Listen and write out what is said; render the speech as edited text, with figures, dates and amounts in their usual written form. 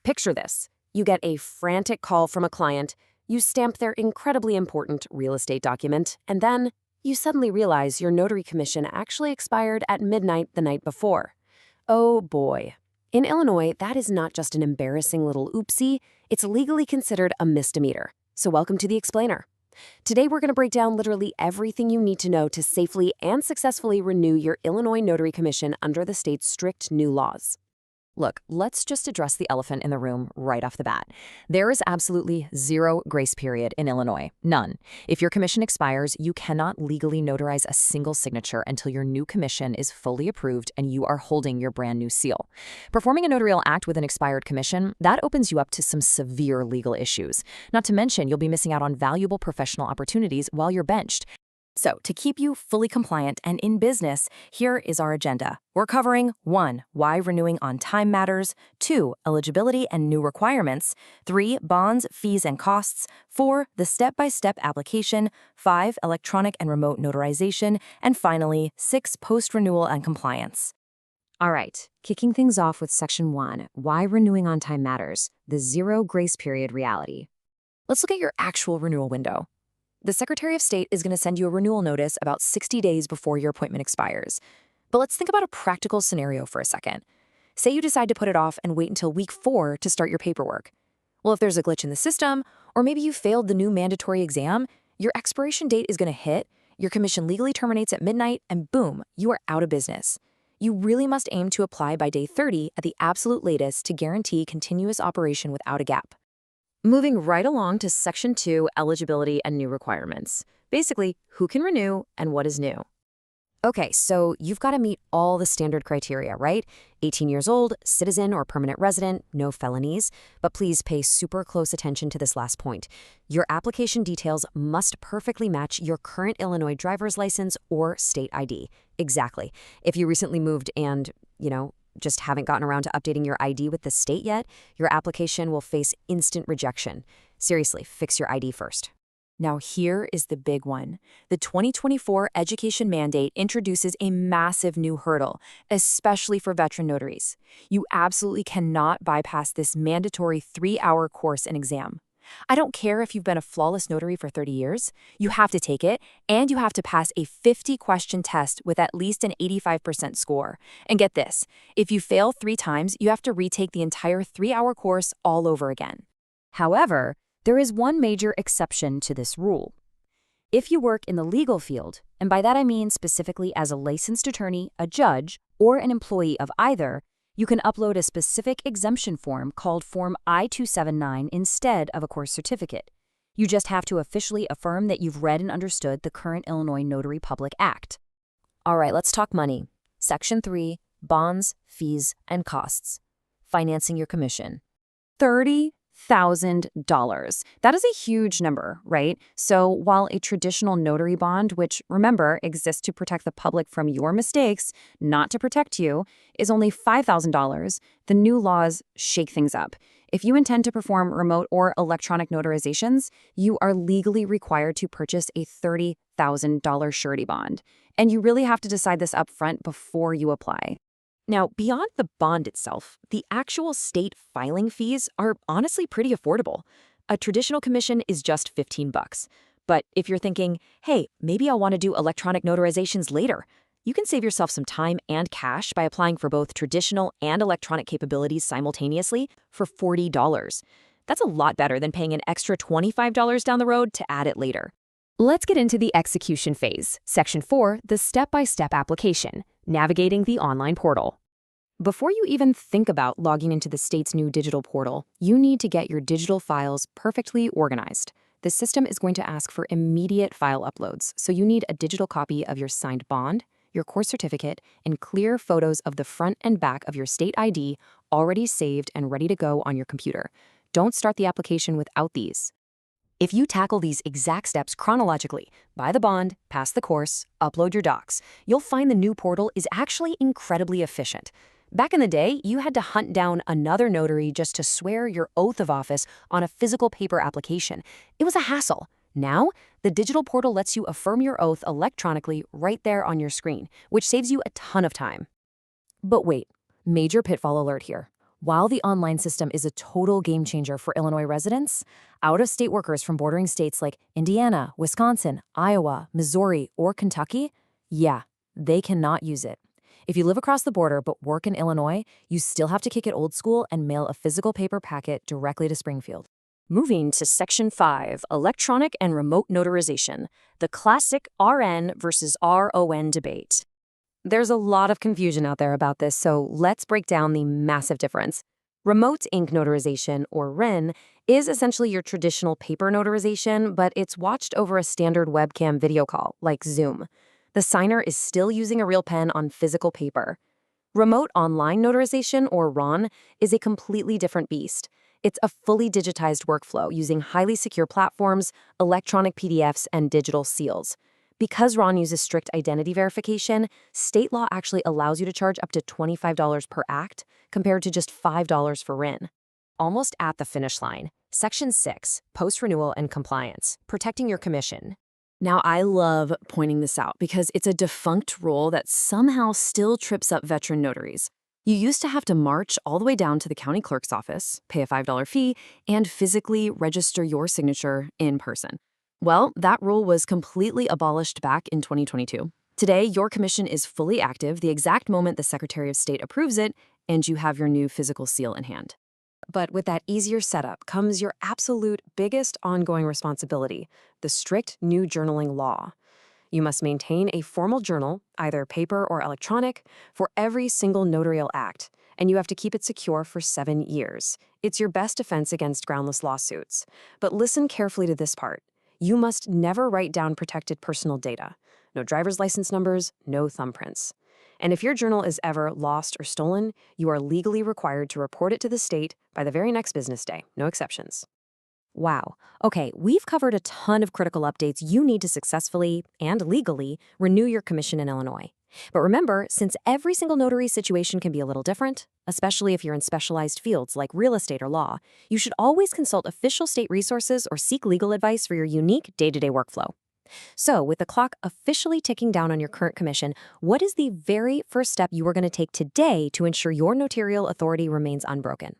Picture this. You get a frantic call from a client, you stamp their incredibly important real estate document, and then you suddenly realize your notary commission actually expired at midnight the night before. Oh boy. In Illinois, that is not just an embarrassing little oopsie, it's legally considered a misdemeanor. So welcome to the Explainer. Today we're going to break down literally everything you need to know to safely and successfully renew your Illinois notary commission under the state's strict new laws. Look, let's just address the elephant in the room right off the bat. There is absolutely zero grace period in Illinois. None. If your commission expires, you cannot legally notarize a single signature until your new commission is fully approved and you are holding your brand new seal. Performing a notarial act with an expired commission, that opens you up to some severe legal issues. Not to mention, you'll be missing out on valuable professional opportunities while you're benched. So, to keep you fully compliant and in business, here is our agenda. We're covering 1. Why renewing on time matters, 2. Eligibility and new requirements, 3. Bonds, fees, and costs, 4. The step-by-step application, 5. Electronic and remote notarization, and finally, 6. Post-renewal and compliance. All right, kicking things off with Section 1, Why renewing on time matters, the zero grace period reality. Let's look at your actual renewal window. The Secretary of State is going to send you a renewal notice about 60 days before your appointment expires. But let's think about a practical scenario for a second. Say you decide to put it off and wait until week 4 to start your paperwork. Well, if there's a glitch in the system, or maybe you failed the new mandatory exam, your expiration date is going to hit, your commission legally terminates at midnight, and boom, you are out of business. You really must aim to apply by day 30 at the absolute latest to guarantee continuous operation without a gap. Moving right along to Section 2, Eligibility and New Requirements. Basically, who can renew and what is new. Okay, so you've got to meet all the standard criteria, right? 18 years old, citizen or permanent resident, no felonies. But please pay super close attention to this last point. Your application details must perfectly match your current Illinois driver's license or state ID. Exactly. If you recently moved and, just haven't gotten around to updating your ID with the state yet, your application will face instant rejection. Seriously, fix your ID first. Now here is the big one. The 2024 education mandate introduces a massive new hurdle, especially for veteran notaries. You absolutely cannot bypass this mandatory 3-hour course and exam. I don't care if you've been a flawless notary for 30 years, you have to take it, and you have to pass a 50-question test with at least an 85% score. And get this, if you fail 3 times, you have to retake the entire 3-hour course all over again. However, there is one major exception to this rule. If you work in the legal field, and by that I mean specifically as a licensed attorney, a judge, or an employee of either, you can upload a specific exemption form called Form I-279 instead of a course certificate. You just have to officially affirm that you've read and understood the current Illinois Notary Public Act. All right, let's talk money. Section 3, Bonds, Fees, and Costs. Financing your commission. $30,000. That is a huge number, right? So while a traditional notary bond, which remember exists to protect the public from your mistakes, not to protect you, is only $5,000, the new laws shake things up. If you intend to perform remote or electronic notarizations, you are legally required to purchase a $30,000 surety bond. And you really have to decide this up front before you apply. Now, beyond the bond itself, the actual state filing fees are honestly pretty affordable. A traditional commission is just $15. But if you're thinking, hey, maybe I'll want to do electronic notarizations later, you can save yourself some time and cash by applying for both traditional and electronic capabilities simultaneously for $40. That's a lot better than paying an extra $25 down the road to add it later. Let's get into the execution phase. Section 4, the step-by-step application. Navigating the online portal. Before you even think about logging into the state's new digital portal, you need to get your digital files perfectly organized. The system is going to ask for immediate file uploads, so you need a digital copy of your signed bond, your course certificate, and clear photos of the front and back of your state ID already saved and ready to go on your computer. Don't start the application without these. If you tackle these exact steps chronologically, buy the bond, pass the course, upload your docs, you'll find the new portal is actually incredibly efficient. Back in the day, you had to hunt down another notary just to swear your oath of office on a physical paper application. It was a hassle. Now, the digital portal lets you affirm your oath electronically right there on your screen, which saves you a ton of time. But wait, major pitfall alert here. While the online system is a total game changer for Illinois residents, out-of-state workers from bordering states like Indiana, Wisconsin, Iowa, Missouri, or Kentucky, yeah, they cannot use it. If you live across the border but work in Illinois, you still have to kick it old school and mail a physical paper packet directly to Springfield. Moving to Section 5, Electronic and Remote Notarization, the classic RN versus RON debate. There's a lot of confusion out there about this, so let's break down the massive difference. Remote ink notarization, or RIN, is essentially your traditional paper notarization, but it's watched over a standard webcam video call, like Zoom. The signer is still using a real pen on physical paper. Remote online notarization, or RON, is a completely different beast. It's a fully digitized workflow using highly secure platforms, electronic PDFs, and digital seals. Because RON uses strict identity verification, state law actually allows you to charge up to $25 per act, compared to just $5 for RIN. Almost at the finish line, Section 6, Post-Renewal and Compliance, Protecting Your Commission. Now, I love pointing this out because it's a defunct rule that somehow still trips up veteran notaries. You used to have to march all the way down to the county clerk's office, pay a $5 fee, and physically register your signature in person. Well, that rule was completely abolished back in 2022. Today, your commission is fully active the exact moment the Secretary of State approves it, and you have your new physical seal in hand. But with that easier setup comes your absolute biggest ongoing responsibility, the strict new journaling law. You must maintain a formal journal, either paper or electronic, for every single notarial act, and you have to keep it secure for 7 years. It's your best defense against groundless lawsuits. But listen carefully to this part. You must never write down protected personal data. No driver's license numbers, no thumbprints. And if your journal is ever lost or stolen, you are legally required to report it to the state by the very next business day, no exceptions. Wow. Okay, we've covered a ton of critical updates you need to successfully and legally renew your commission in Illinois. But remember, since every single notary situation can be a little different, especially if you're in specialized fields like real estate or law, you should always consult official state resources or seek legal advice for your unique day-to-day workflow. So, with the clock officially ticking down on your current commission, what is the very first step you are going to take today to ensure your notarial authority remains unbroken?